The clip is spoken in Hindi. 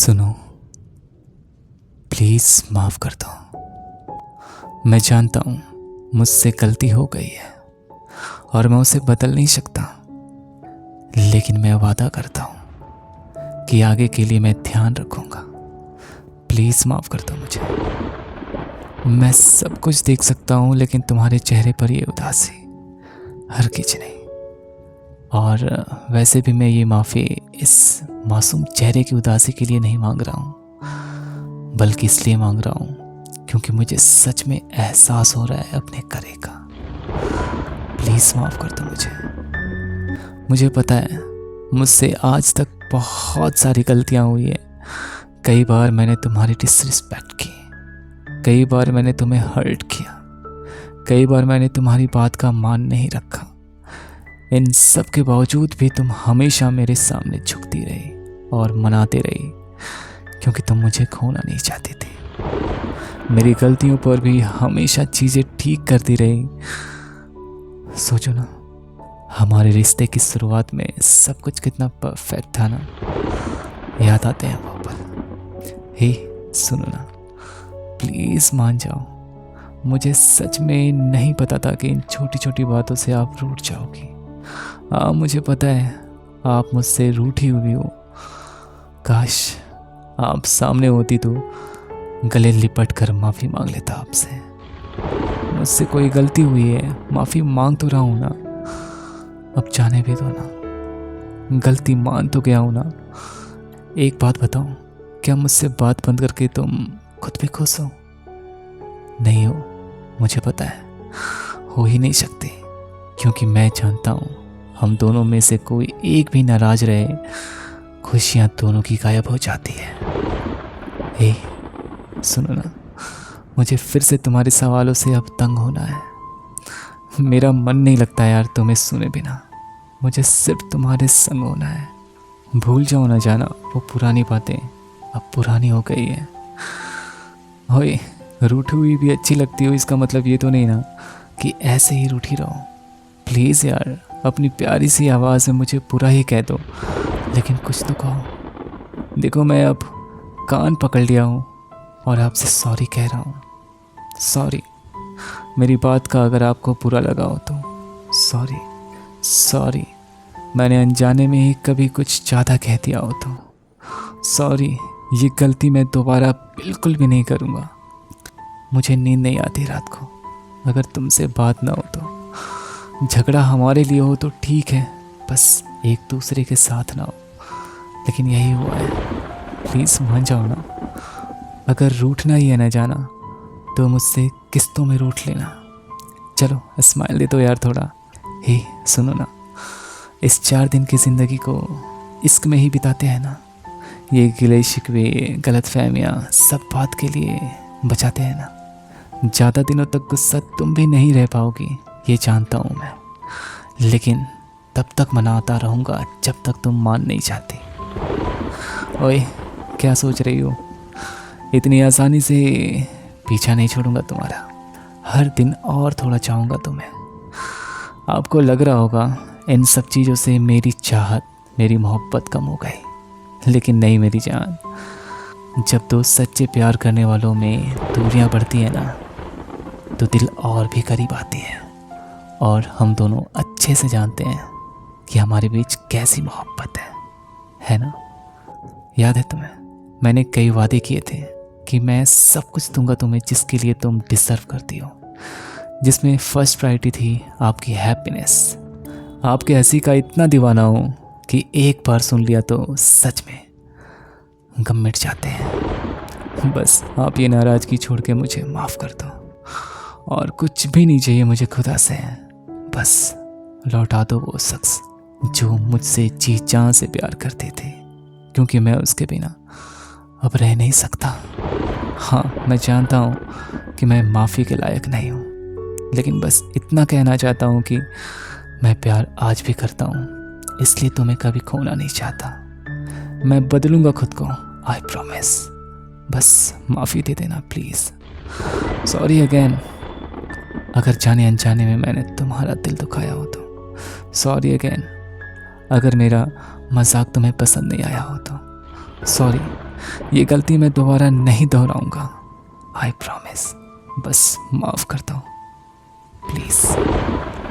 सुनो, प्लीज़ माफ़ कर दो। मैं जानता हूँ मुझसे गलती हो गई है और मैं उसे बदल नहीं सकता, लेकिन मैं वादा करता हूँ कि आगे के लिए मैं ध्यान रखूँगा। प्लीज़ माफ़ कर दो मुझे। मैं सब कुछ देख सकता हूँ, लेकिन तुम्हारे चेहरे पर ये उदासी हरगिज़ नहीं। और वैसे भी मैं ये माफ़ी इस मासूम चेहरे की उदासी के लिए नहीं मांग रहा हूँ, बल्कि इसलिए मांग रहा हूँ क्योंकि मुझे सच में एहसास हो रहा है अपने करे का। प्लीज़ माफ़ कर दो मुझे पता है मुझसे आज तक बहुत सारी गलतियाँ हुई है। कई बार मैंने तुम्हारी डिसरिस्पेक्ट की, कई बार मैंने तुम्हें हर्ट किया, कई बार मैंने तुम्हारी बात का मान नहीं रखा। इन सब के बावजूद भी तुम हमेशा मेरे सामने झुकती रही और मनाती रही, क्योंकि तुम मुझे खोना नहीं चाहती थी। मेरी गलतियों पर भी हमेशा चीज़ें ठीक करती रही। सोचो ना, हमारे रिश्ते की शुरुआत में सब कुछ कितना परफेक्ट था ना। याद आते हैं वो पल। हे सुनो ना, प्लीज़ मान जाओ। मुझे सच में नहीं पता था कि इन छोटी छोटी बातों से आप रूठ जाओगी। मुझे पता है आप मुझसे रूठी हुई हो। काश आप सामने होती तो गले लिपट कर माफ़ी मांग लेता आपसे। मुझसे कोई गलती हुई है, माफ़ी मांग तो रहा हूँ ना, अब जाने भी दो ना। गलती मान तो गया हूँ ना। एक बात बताओ, क्या मुझसे बात बंद करके तुम खुद भी खुश हो? नहीं हो, मुझे पता है, हो ही नहीं सकती, क्योंकि मैं जानता हूँ हम दोनों में से कोई एक भी नाराज रहे, खुशियाँ दोनों की गायब हो जाती है। हे सुनो ना, मुझे फिर से तुम्हारे सवालों से अब तंग होना है। मेरा मन नहीं लगता यार तुम्हें सुने बिना। मुझे सिर्फ तुम्हारे संग होना है। भूल जाओ ना जाना वो पुरानी बातें, अब पुरानी हो गई है। ओए, रूठी हुई भी अच्छी लगती हो, इसका मतलब ये तो नहीं ना कि ऐसे ही रूठी रहो। प्लीज़ यार, अपनी प्यारी सी आवाज़ में मुझे पूरा ही कह दो, लेकिन कुछ तो कहो। देखो, मैं अब कान पकड़ लिया हूँ और आपसे सॉरी कह रहा हूँ। सॉरी, मेरी बात का अगर आपको बुरा लगा हो तो सॉरी। सॉरी, मैंने अनजाने में ही कभी कुछ ज़्यादा कह दिया हो तो सॉरी। ये गलती मैं दोबारा बिल्कुल भी नहीं करूँगा। मुझे नींद नहीं आती रात को अगर तुमसे बात ना हो तो। झगड़ा हमारे लिए हो तो ठीक है, बस एक दूसरे के साथ ना हो, लेकिन यही हुआ है। प्लीज़ मान जाओ ना। अगर रूठना ही है ना जाना, तो मुझसे किस्तों में रूठ लेना। चलो स्माइल दे दो यार थोड़ा। हे सुनो ना, इस 4 दिन की ज़िंदगी को इश्क में ही बिताते हैं ना। ये गिले शिकवे, गलत फहमियाँ सब बात के लिए बचाते हैं ना। ज़्यादा दिनों तक गुस्सा तुम भी नहीं रह पाओगी, ये जानता हूँ मैं, लेकिन तब तक मनाता रहूँगा जब तक तुम मान नहीं चाहती। ओए, क्या सोच रही हो? इतनी आसानी से पीछा नहीं छोड़ूंगा तुम्हारा। हर दिन और थोड़ा चाहूँगा तुम्हें। आपको लग रहा होगा इन सब चीज़ों से मेरी चाहत, मेरी मोहब्बत कम हो गई, लेकिन नहीं मेरी जान। जब दो सच्चे प्यार करने वालों में दूरियां बढ़ती है ना, तो दिल और भी करीब आती है। और हम दोनों अच्छे से जानते हैं कि हमारे बीच कैसी मोहब्बत है ना? याद है तुम्हें, मैंने कई वादे किए थे कि मैं सब कुछ दूंगा तुम्हें जिसके लिए तुम डिज़र्व करती हो, जिसमें फर्स्ट प्रायोरिटी थी आपकी हैप्पीनेस। आपके हंसी का इतना दीवाना हूँ कि एक बार सुन लिया तो सच में गम मिट जाते हैं। बस आप ये नाराज़गी छोड़ के मुझे माफ़ कर दो, और कुछ भी नहीं चाहिए मुझे खुदा से। बस लौटा दो वो शख्स जो मुझसे जी जान से प्यार करते थे, क्योंकि मैं उसके बिना अब रह नहीं सकता। हाँ, मैं जानता हूँ कि मैं माफ़ी के लायक नहीं हूँ, लेकिन बस इतना कहना चाहता हूँ कि मैं प्यार आज भी करता हूँ, इसलिए तुम्हें कभी खोना नहीं चाहता। मैं बदलूँगा खुद को, आई प्रॉमिस। बस माफ़ी दे देना प्लीज़। सॉरी अगेन, अगर जाने अनजाने में मैंने तुम्हारा दिल दुखाया हो तो। सॉरी अगेन, अगर मेरा मजाक तुम्हें पसंद नहीं आया हो तो। सॉरी ये गलती मैं दोबारा नहीं दोहराऊंगा। I promise. बस माफ करता हूँ, प्लीज़।